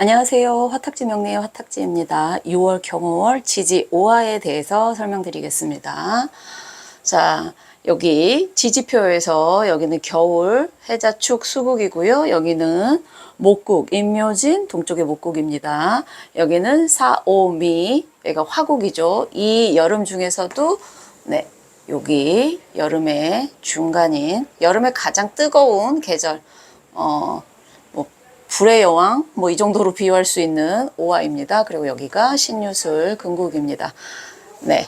안녕하세요. 화탁지 명리의 화탁지입니다. 6월 경호월 지지 5화에 대해서 설명드리겠습니다. 자, 여기 지지표에서 여기는 겨울, 해자축, 수국이고요. 여기는 목국, 임묘진, 동쪽의 목국입니다. 여기는 사오미, 여기가 화국이죠. 이 여름 중에서도 여기 여름의 중간인, 여름의 가장 뜨거운 계절, 불의 여왕 이 정도로 비유할 수 있는 오화입니다. 그리고 여기가 신유술 금국입니다. 네,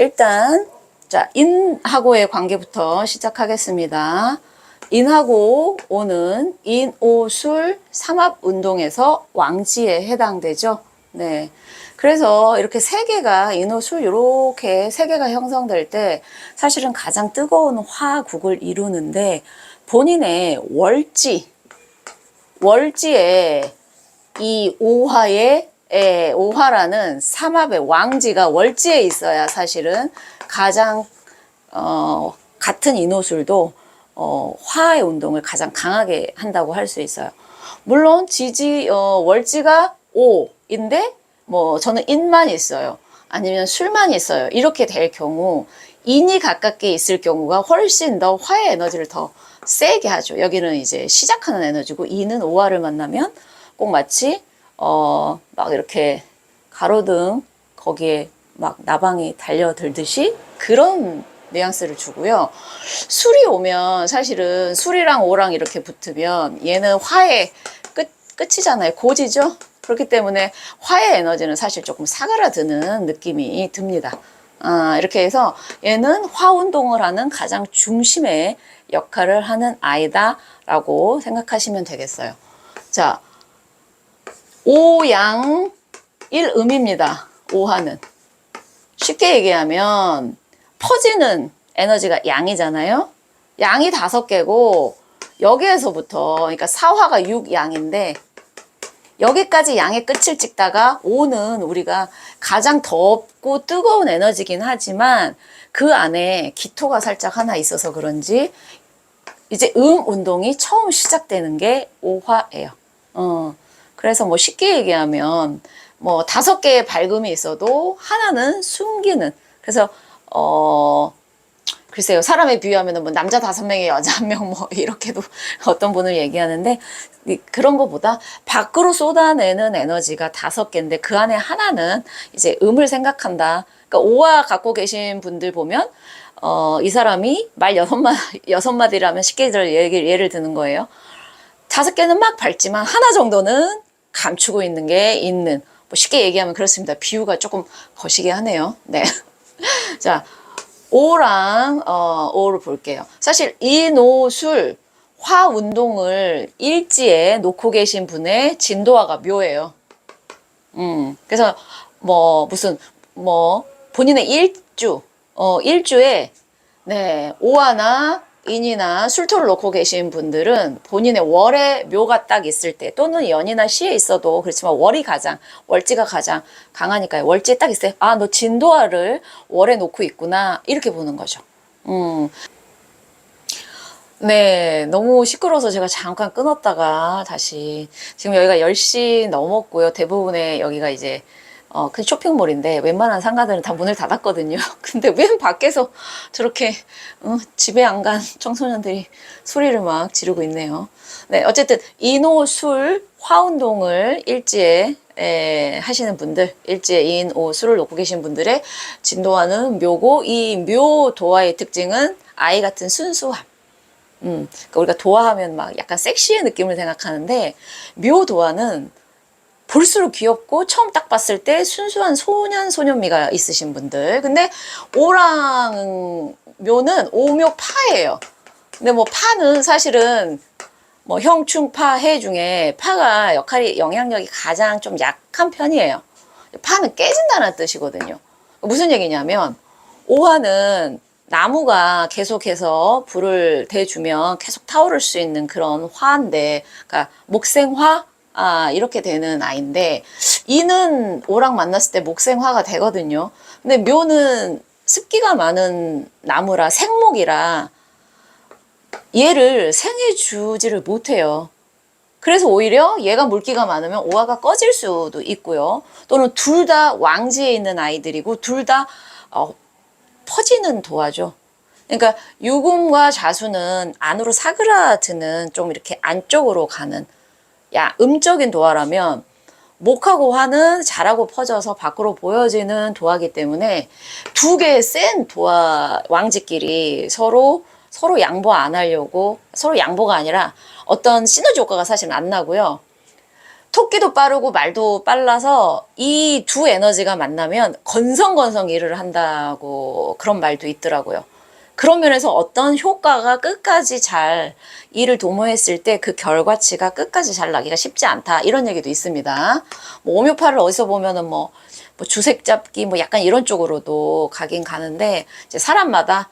일단 자 인하고의 관계부터 시작하겠습니다. 인하고 오는 인오술 삼합운동에서 왕지에 해당되죠. 네, 그래서 이렇게 세 개가 인오술 이렇게 세 개가 형성될 때 사실은 가장 뜨거운 화국을 이루는데 본인의 월지에 이 오화라는 삼합의 왕지가 월지에 있어야 사실은 가장 같은 인호술도 화의 운동을 가장 강하게 한다고 할 수 있어요. 물론 월지가 5인데 저는 인만 있어요. 아니면 술만 있어요. 이렇게 될 경우 인이 가깝게 있을 경우가 훨씬 더 화의 에너지를 더 세게 하죠. 여기는 이제 시작하는 에너지고 이는 오화를 만나면 꼭 마치 막 이렇게 가로등 거기에 막 나방이 달려들듯이 그런 뉘앙스를 주고요. 술이 오면 사실은 술이랑 오랑 이렇게 붙으면 얘는 화의 끝이잖아요. 고지죠. 그렇기 때문에 화의 에너지는 사실 조금 사그라드는 느낌이 듭니다. 이렇게 해서 얘는 화운동을 하는 가장 중심의 역할을 하는 아이다 라고 생각하시면 되겠어요. 자, 오양 일음입니다. 오화는 쉽게 얘기하면 퍼지는 에너지가 양이잖아요. 양이 5개고 여기에서부터 그러니까 사화가 6양인데 여기까지 양의 끝을 찍다가 오는 우리가 가장 덥고 뜨거운 에너지긴 하지만 그 안에 기토가 살짝 하나 있어서 그런지 이제 운동이 처음 시작되는 게 오화예요. 그래서 쉽게 얘기하면 5개의 밝음이 있어도 하나는 숨기는. 그래서 글쎄요, 사람에 비유하면 남자 5명에 여자 1명 이렇게도 어떤 분을 얘기하는데 그런 것보다 밖으로 쏟아내는 에너지가 5개인데 그 안에 하나는 이제 음을 생각한다. 그러니까 오화 갖고 계신 분들 보면 이 사람이 말 6마디라면 쉽게 예를 드는 거예요. 5개는 막 밝지만 하나 정도는 감추고 있는 게 있는. 쉽게 얘기하면 그렇습니다. 비유가 조금 거시기 하네요. 네. 자, 오랑 오를 볼게요. 사실 인오술 화 운동을 일지에 놓고 계신 분의 진도화가 묘해요. 그래서 본인의 일주에 오화나 인이나 술토를 놓고 계신 분들은 본인의 월에 묘가 딱 있을 때 또는 연이나 시에 있어도 그렇지만 월지가 가장 강하니까요. 월지에 딱 있어요. 너 진도화를 월에 놓고 있구나 이렇게 보는 거죠. 네, 너무 시끄러워서 제가 잠깐 끊었다가 다시 지금 여기가 10시 넘었고요. 대부분의 여기가 이제 큰 쇼핑몰인데 웬만한 상가들은 다 문을 닫았거든요. 근데 웬 밖에서 저렇게 집에 안 간 청소년들이 소리를 막 지르고 있네요. 네, 어쨌든 인오술 화운동을 일지에 하시는 분들, 일지에 인오술을 놓고 계신 분들의 진도화는 묘고 이 묘도화의 특징은 아이 같은 순수함. 그러니까 우리가 도화하면 막 약간 섹시의 느낌을 생각하는데 묘도화는 볼수록 귀엽고 처음 딱 봤을 때 순수한 소년미가 있으신 분들. 근데 오랑 묘는 오묘파예요. 근데 파는 사실은 형충파 해 중에 파가 영향력이 가장 좀 약한 편이에요. 파는 깨진다는 뜻이거든요. 무슨 얘기냐면 오화는 나무가 계속해서 불을 대주면 계속 타오를 수 있는 그런 화인데, 그러니까 목생화 이렇게 되는 아이인데 이는 오랑 만났을 때 목생화가 되거든요. 근데 묘는 습기가 많은 나무라 생목이라 얘를 생해주지를 못해요. 그래서 오히려 얘가 물기가 많으면 오화가 꺼질 수도 있고요. 또는 둘 다 왕지에 있는 아이들이고 둘 다 퍼지는 도화죠. 그러니까 유금과 자수는 안으로 사그라드는 좀 이렇게 안쪽으로 가는 음적인 도화라면 목하고 화는 잘하고 퍼져서 밖으로 보여지는 도화기 때문에 두 개의 센 도화 왕지끼리 서로 양보 안 하려고, 서로 양보가 아니라 어떤 시너지 효과가 사실은 안 나고요. 토끼도 빠르고 말도 빨라서 이 두 에너지가 만나면 건성건성 일을 한다고 그런 말도 있더라고요. 그런 면에서 어떤 효과가 끝까지 잘 일을 도모했을 때 그 결과치가 끝까지 잘 나기가 쉽지 않다, 이런 얘기도 있습니다. 뭐 오묘파를 어디서 보면은 뭐 주색 잡기 뭐 약간 이런 쪽으로도 가긴 가는데, 이제 사람마다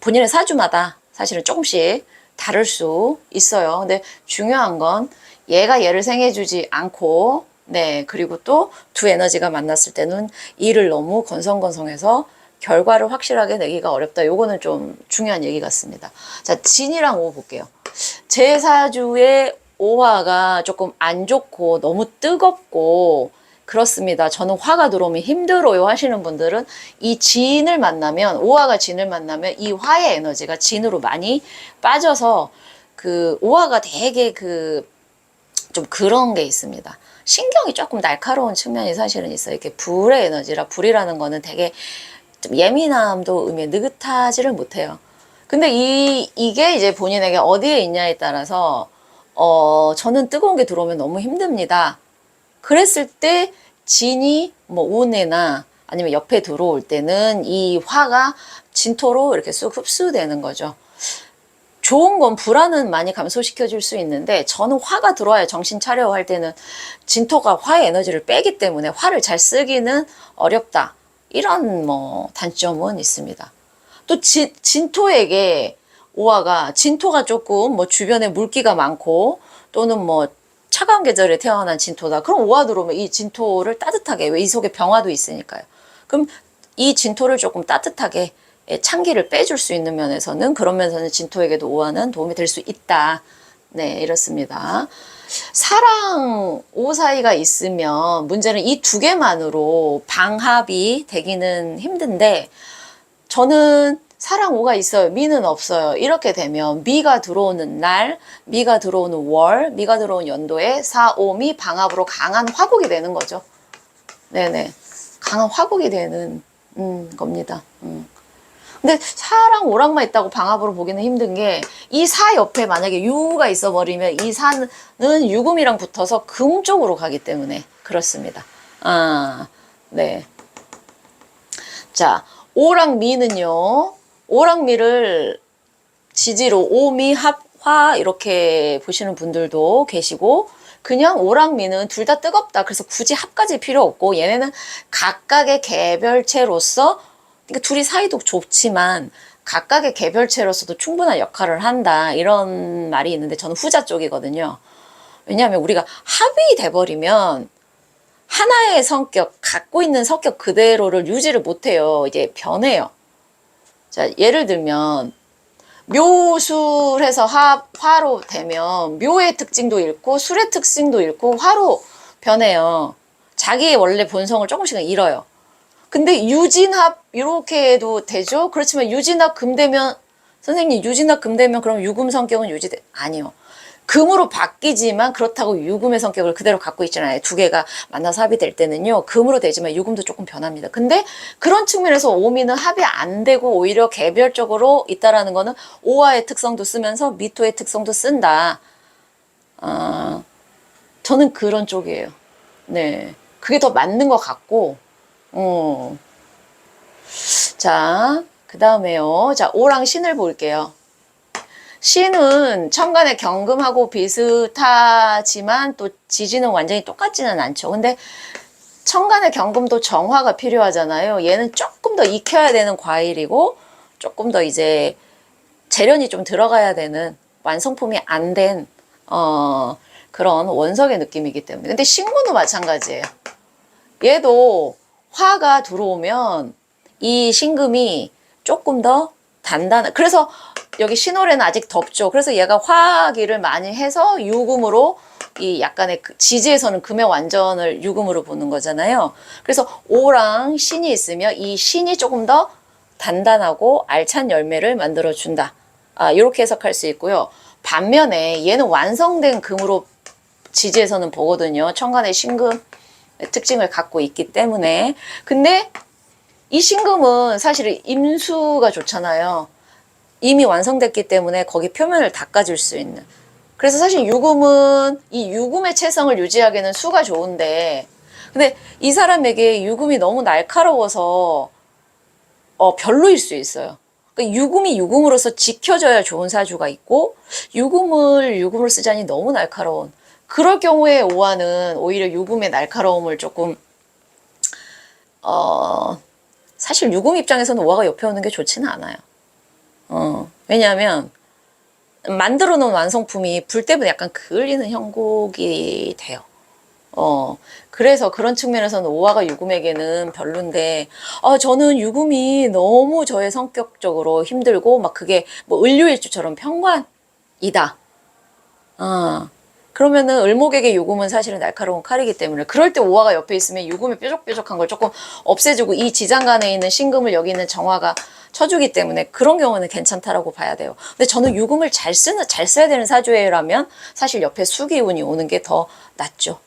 본인의 사주마다 사실은 조금씩 다를 수 있어요. 근데 중요한 건 얘가 얘를 생해주지 않고, 네, 그리고 또 두 에너지가 만났을 때는 일을 너무 건성건성해서 결과를 확실하게 내기가 어렵다. 요거는 좀 중요한 얘기 같습니다. 자, 진이랑 오 볼게요. 제 사주의 오화가 조금 안 좋고 너무 뜨겁고 그렇습니다. 저는 화가 들어오면 힘들어요 하시는 분들은 이 진을 만나면, 오화가 진을 만나면 이 화의 에너지가 진으로 많이 빠져서 그 오화가 되게 좀 그런 게 있습니다. 신경이 조금 날카로운 측면이 사실은 있어요. 이렇게 불의 에너지라, 불이라는 거는 되게 좀 예민함도 의미해 느긋하지를 못해요. 근데 이게 이제 본인에게 어디에 있냐에 따라서 저는 뜨거운 게 들어오면 너무 힘듭니다. 그랬을 때 진이 뭐 온에나 아니면 옆에 들어올 때는 이 화가 진토로 이렇게 쑥 흡수되는 거죠. 좋은 건 불안은 많이 감소시켜 줄 수 있는데, 저는 화가 들어와야 정신 차려 할 때는 진토가 화의 에너지를 빼기 때문에 화를 잘 쓰기는 어렵다, 이런 뭐 단점은 있습니다. 또 진토에게 오화가, 진토가 조금 뭐 주변에 물기가 많고 또는 뭐 차가운 계절에 태어난 진토다, 그럼 오화 들어오면 이 진토를 따뜻하게, 왜 이 속에 병화도 있으니까요. 그럼 이 진토를 조금 따뜻하게 찬기를 빼줄 수 있는 면에서는, 그런 면에서는 진토에게도 오화는 도움이 될 수 있다. 네, 이렇습니다. 사랑 오 사이가 있으면 문제는 이 두 개만으로 방합이 되기는 힘든데, 저는 사랑 오가 있어요, 미는 없어요, 이렇게 되면 미가 들어오는 날, 미가 들어오는 월, 미가 들어오는 연도에 사, 오, 미 방합으로 강한 화국이 되는 거죠. 네네, 강한 화국이 되는 겁니다. 근데 사랑 오랑만 있다고 방합으로 보기는 힘든 게, 이 사 옆에 만약에 유가 있어 버리면 이 사는 유금이랑 붙어서 금 쪽으로 가기 때문에 그렇습니다. 네. 자, 오랑 미는요, 오랑 미를 지지로 오미 합화 이렇게 보시는 분들도 계시고, 그냥 오랑 미는 둘 다 뜨겁다, 그래서 굳이 합까지 필요 없고 얘네는 각각의 개별체로서, 그러니까 둘이 사이도 좋지만 각각의 개별체로서도 충분한 역할을 한다, 이런 말이 있는데 저는 후자 쪽이거든요. 왜냐하면 우리가 합이 돼버리면 하나의 성격, 갖고 있는 성격 그대로를 유지를 못해요. 이제 변해요. 자, 예를 들면 묘술해서 화로 되면 묘의 특징도 잃고 술의 특징도 잃고 화로 변해요. 자기의 원래 본성을 조금씩은 잃어요. 근데 유진합 이렇게 해도 되죠? 그렇지만 유진합 금되면, 선생님 유진합 금되면 그럼 유금 성격은 유지돼? 아니요. 금으로 바뀌지만 그렇다고 유금의 성격을 그대로 갖고 있잖아요. 두 개가 만나서 합이 될 때는요, 금으로 되지만 유금도 조금 변합니다. 근데 그런 측면에서 오미는 합이 안 되고 오히려 개별적으로 있다라는 거는 오화의 특성도 쓰면서 미토의 특성도 쓴다. 저는 그런 쪽이에요. 네, 그게 더 맞는 것 같고. 자, 그 다음에요. 자, 오랑 신을 볼게요. 신은 천간의 경금하고 비슷하지만 또 지지는 완전히 똑같지는 않죠. 근데 천간의 경금도 정화가 필요하잖아요. 얘는 조금 더 익혀야 되는 과일이고 조금 더 이제 재련이 좀 들어가야 되는, 완성품이 안 된 그런 원석의 느낌이기 때문에. 근데 신군도 마찬가지예요. 얘도 화가 들어오면 이 신금이 조금 더 단단한, 그래서 여기 신월에는 아직 덥죠. 그래서 얘가 화기를 많이 해서 유금으로 이 약간의 지지에서는 금의 완전을 유금으로 보는 거잖아요. 그래서 오랑 신이 있으면 이 신이 조금 더 단단하고 알찬 열매를 만들어 준다. 이렇게 해석할 수 있고요. 반면에 얘는 완성된 금으로 지지에서는 보거든요. 천간의 신금의 특징을 갖고 있기 때문에. 근데 이 신금은 사실 임수가 좋잖아요. 이미 완성됐기 때문에 거기 표면을 닦아줄 수 있는. 그래서 사실 유금은 이 유금의 체성을 유지하기에는 수가 좋은데, 근데 이 사람에게 유금이 너무 날카로워서 별로일 수 있어요. 그러니까 유금이 유금으로서 지켜져야 좋은 사주가 있고, 유금을 유금으로 쓰자니 너무 날카로운. 그럴 경우에 오화는 오히려 유금의 날카로움을 조금 사실 유금 입장에서는 오화가 옆에 오는 게 좋지는 않아요. 왜냐하면 만들어 놓은 완성품이 불 때문에 약간 그을리는 형국이 돼요. 그래서 그런 측면에서는 오화가 유금에게는 별론데, 저는 유금이 너무 저의 성격적으로 힘들고, 막 그게 뭐 을류일주처럼 평관이다. 그러면은 을목에게 유금은 사실은 날카로운 칼이기 때문에, 그럴 때 오화가 옆에 있으면 유금이 뾰족뾰족한 걸 조금 없애주고, 이 지장간에 있는 신금을 여기 있는 정화가 쳐주기 때문에 그런 경우는 괜찮다라고 봐야 돼요. 근데 저는 유금을 잘 써야 되는 사주라면 사실 옆에 수기운이 오는 게 더 낫죠.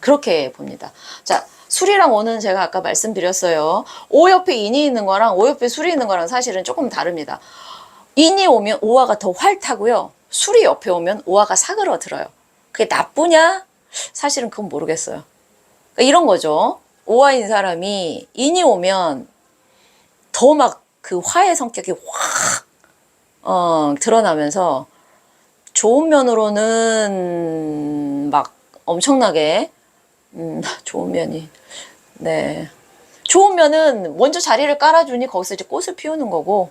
그렇게 봅니다. 자, 술이랑 오는 제가 아까 말씀드렸어요. 오 옆에 인이 있는 거랑 오 옆에 술이 있는 거랑 사실은 조금 다릅니다. 인이 오면 오화가 더 활타고요. 술이 옆에 오면 오화가 사그러들어요. 그게 나쁘냐? 사실은 그건 모르겠어요. 그러니까 이런 거죠. 오화인 사람이 인이 오면 더 막 그 화의 성격이 확 드러나면서 좋은 면으로는 막 엄청나게 좋은 면이 네 좋은 면은 먼저 자리를 깔아주니 거기서 이제 꽃을 피우는 거고,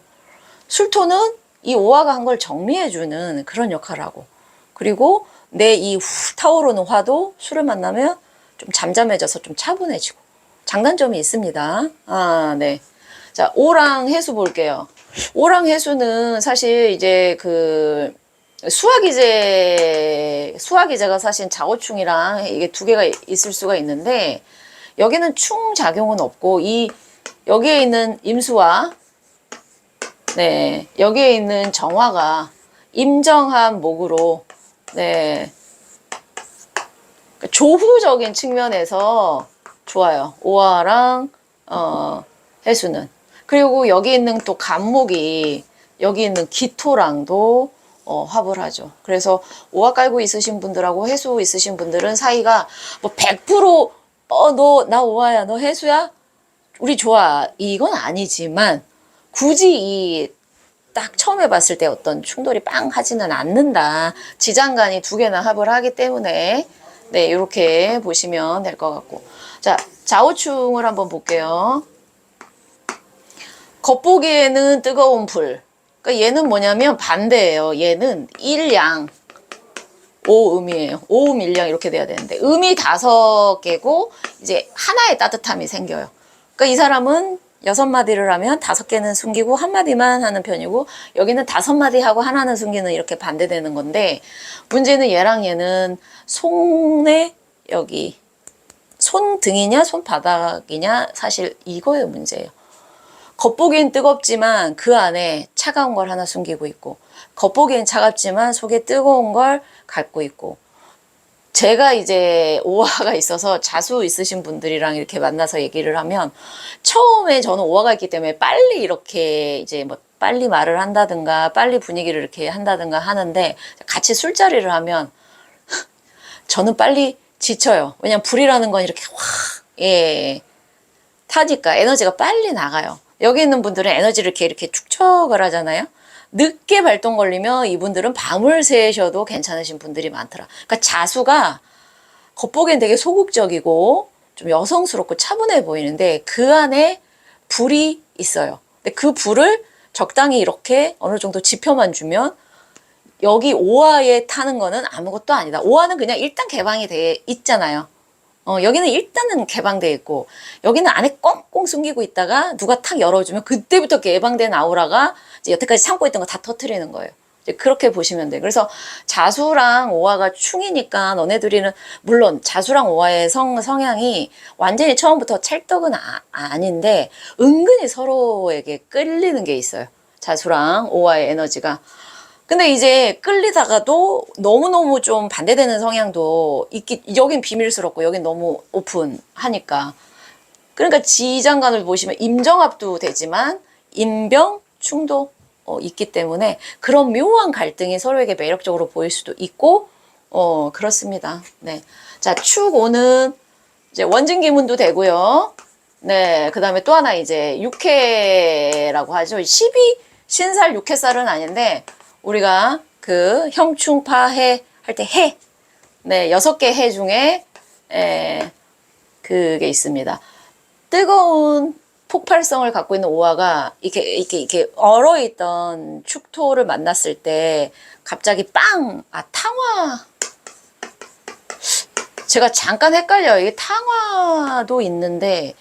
술토는 이 오화가 한 걸 정리해주는 그런 역할을 하고, 그리고 내 이 후 타오르는 화도 술을 만나면 좀 잠잠해져서 좀 차분해지고 장단점이 있습니다. 네. 자, 오랑 해수 볼게요. 오랑 해수는 사실 이제 그 수화기제가 사실 자오충이랑 이게 두 개가 있을 수가 있는데, 여기는 충 작용은 없고, 여기에 있는 임수와 네, 여기에 있는 정화가 임정한 목으로 네, 조후적인 측면에서 좋아요. 오화랑 해수는. 그리고 여기 있는 또 간목이 여기 있는 기토랑도 합을 하죠. 그래서 오화 깔고 있으신 분들하고 해수 있으신 분들은 사이가 뭐 100% 나 오화야, 너 해수야? 우리 좋아. 이건 아니지만 굳이 딱 처음 해봤을 때 어떤 충돌이 빵 하지는 않는다. 지장간이 두 개나 합을 하기 때문에 네, 이렇게 보시면 될 것 같고. 자, 좌우충을 한번 볼게요. 겉보기에는 뜨거운 불. 그러니까 얘는 뭐냐면 반대예요. 얘는 일양, 오음이에요. 오음 일양 이렇게 돼야 되는데, 음이 5개고 이제 하나의 따뜻함이 생겨요. 그러니까 이 사람은 6마디를 하면 5개는 숨기고 1마디만 하는 편이고, 여기는 5마디 하고 하나는 숨기는, 이렇게 반대되는 건데, 문제는 얘랑 얘는 손에 여기 손등이냐 손바닥이냐, 사실 이거의 문제예요. 겉보기엔 뜨겁지만 그 안에 차가운 걸 하나 숨기고 있고, 겉보기엔 차갑지만 속에 뜨거운 걸 갖고 있고, 제가 이제 오화가 있어서 자수 있으신 분들이랑 이렇게 만나서 얘기를 하면, 처음에 저는 오화가 있기 때문에 빨리 이렇게 이제 뭐 빨리 말을 한다든가 빨리 분위기를 이렇게 한다든가 하는데, 같이 술자리를 하면 저는 빨리 지쳐요. 왜냐면 불이라는 건 이렇게 타니까 에너지가 빨리 나가요. 여기 있는 분들은 에너지를 이렇게 축적을 하잖아요. 늦게 발동 걸리면 이분들은 밤을 새셔도 괜찮으신 분들이 많더라. 그러니까 자수가 겉보기엔 되게 소극적이고 좀 여성스럽고 차분해 보이는데 그 안에 불이 있어요. 근데 그 불을 적당히 이렇게 어느 정도 지펴만 주면, 여기 오화에 타는 거는 아무것도 아니다. 오화는 그냥 일단 개방이 돼 있잖아요. 여기는 일단은 개방돼 있고 여기는 안에 꽁꽁 숨기고 있다가 누가 탁 열어주면 그때부터 개방된 아우라가 이제 여태까지 참고 있던 거 다 터트리는 거예요. 이제 그렇게 보시면 돼요. 그래서 자수랑 오화가 충이니까 너네들이는 물론 자수랑 오화의 성향이 완전히 처음부터 찰떡은 아닌데 은근히 서로에게 끌리는 게 있어요. 자수랑 오화의 에너지가. 근데 이제 끌리다가도 너무너무 좀 반대되는 성향도 여긴 비밀스럽고 여긴 너무 오픈하니까. 그러니까 지장간을 보시면 임정합도 되지만 임병충도 있기 때문에 그런 묘한 갈등이 서로에게 매력적으로 보일 수도 있고, 그렇습니다. 네. 자, 축오는 이제 원진기문도 되고요. 네. 그 다음에 또 하나 이제 육해라고 하죠. 12신살 육해살은 아닌데, 우리가 그 형충파해 할 때 해. 네. 6개 해 중에, 그게 있습니다. 뜨거운 폭발성을 갖고 있는 오화가 이렇게 얼어있던 축토를 만났을 때 갑자기 빵! 탕화. 제가 잠깐 헷갈려요. 이게 탕화도 있는데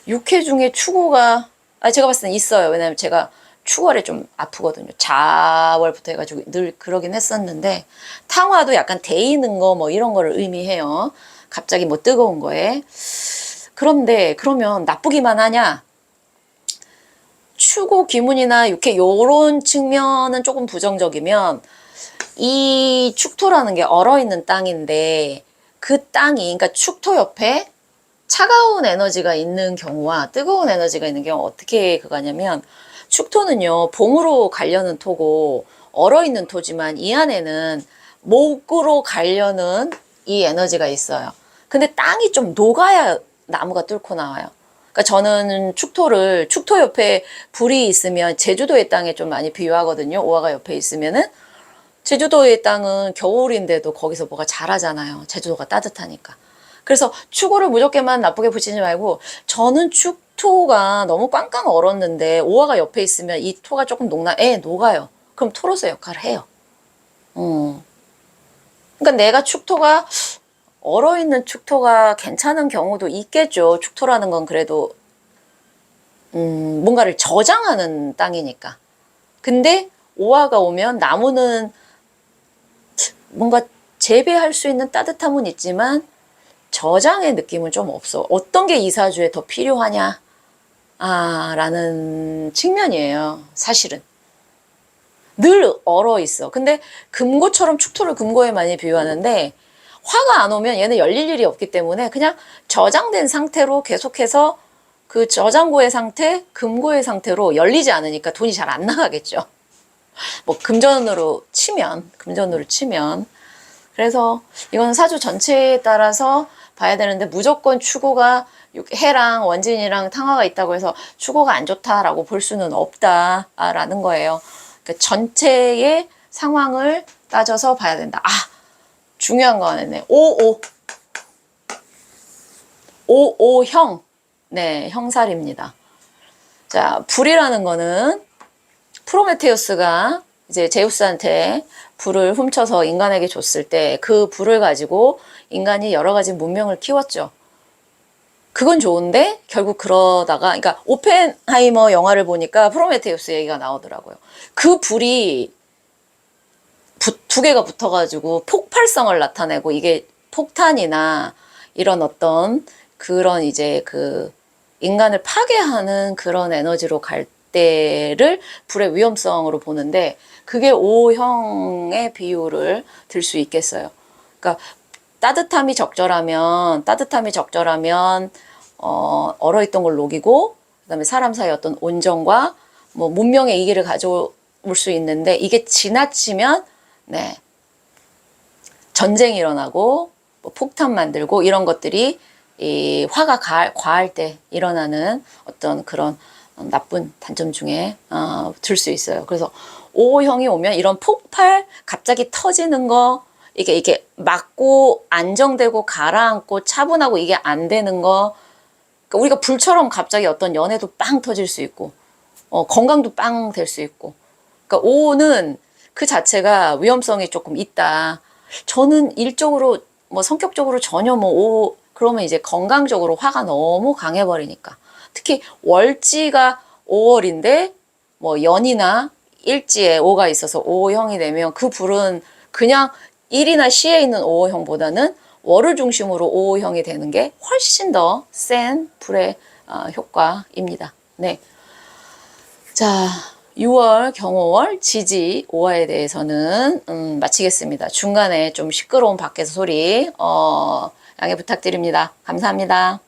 육회 중에 축오가 제가 봤을 땐 있어요. 왜냐면 제가 축월에 좀 아프거든요. 자월부터 해가지고 늘 그러긴 했었는데 탕화도 약간 데이는 거 뭐 이런 거를 의미해요. 갑자기 뭐 뜨거운 거에. 그런데 그러면 나쁘기만 하냐? 축오 기문이나 육회 요런 측면은 조금 부정적이면 이 축토라는 게 얼어있는 땅인데 그 땅이 그러니까 축토 옆에 차가운 에너지가 있는 경우와 뜨거운 에너지가 있는 경우 어떻게 그거냐면 축토는요 봉으로 가려는 토고 얼어있는 토지만 이 안에는 목으로 가려는 이 에너지가 있어요. 근데 땅이 좀 녹아야 나무가 뚫고 나와요. 그러니까 저는 축토 옆에 불이 있으면 제주도의 땅에 좀 많이 비유하거든요. 오화가 옆에 있으면은 제주도의 땅은 겨울인데도 거기서 뭐가 자라잖아요. 제주도가 따뜻하니까. 그래서 축오를 무조건만 나쁘게 붙이지 말고 저는 축토가 너무 꽝꽝 얼었는데 오화가 옆에 있으면 이 토가 조금 녹아요. 그럼 토로서 역할을 해요. 그러니까 내가 축토가 얼어있는 축토가 괜찮은 경우도 있겠죠. 축토라는 건 그래도 뭔가를 저장하는 땅이니까. 근데 오화가 오면 나무는 뭔가 재배할 수 있는 따뜻함은 있지만 저장의 느낌은 좀 없어. 어떤 게 이사주에 더 필요하냐? 라는 측면이에요. 사실은. 늘 얼어 있어. 근데 금고처럼 축토를 금고에 많이 비유하는데 화가 안 오면 얘는 열릴 일이 없기 때문에 그냥 저장된 상태로 계속해서 그 저장고의 상태, 금고의 상태로 열리지 않으니까 돈이 잘 안 나가겠죠. 뭐 금전으로 치면. 그래서 이건 사주 전체에 따라서 봐야 되는데 무조건 축오가 해랑 원진이랑 탕화가 있다고 해서 축오가 안 좋다라고 볼 수는 없다라는 거예요. 그러니까 전체의 상황을 따져서 봐야 된다. 중요한 거 하나네. 55형. 네, 형살입니다. 자, 불이라는 거는 프로메테우스가 이제 제우스한테 불을 훔쳐서 인간에게 줬을 때 그 불을 가지고 인간이 여러 가지 문명을 키웠죠. 그건 좋은데 결국 그러다가 그러니까 오펜하이머 영화를 보니까 프로메테우스 얘기가 나오더라고요. 그 불이 두 개가 붙어가지고 폭발성을 나타내고 이게 폭탄이나 이런 어떤 그런 이제 그 인간을 파괴하는 그런 에너지로 갈 때를 불의 위험성으로 보는데 그게 O형의 비유를 들 수 있겠어요. 그러니까 따뜻함이 적절하면 얼어있던 걸 녹이고 그다음에 사람 사이 어떤 온정과 뭐 문명의 이기를 가져올 수 있는데 이게 지나치면 네 전쟁이 일어나고 뭐 폭탄 만들고 이런 것들이 이 화가 과할 때 일어나는 어떤 그런 나쁜 단점 중에 들 수 있어요. 그래서 O형이 오면 이런 폭발 갑자기 터지는 거 이게 맞고 안정되고 가라앉고 차분하고 이게 안 되는 거 그러니까 우리가 불처럼 갑자기 어떤 연애도 빵 터질 수 있고 건강도 빵 될 수 있고 그러니까 O는 그 자체가 위험성이 조금 있다. 저는 일적으로 뭐 성격적으로 전혀 뭐 그러면 이제 건강적으로 화가 너무 강해버리니까. 특히 월지가 5월인데 뭐 연이나 일지에 5가 있어서 5형이 되면 그 불은 그냥 일이나 시에 있는 5형보다는 월을 중심으로 5형이 되는 게 훨씬 더 센 불의 효과입니다. 네. 자, 6월 경호월 지지 5화에 대해서는 마치겠습니다. 중간에 좀 시끄러운 밖에서 소리 양해 부탁드립니다. 감사합니다.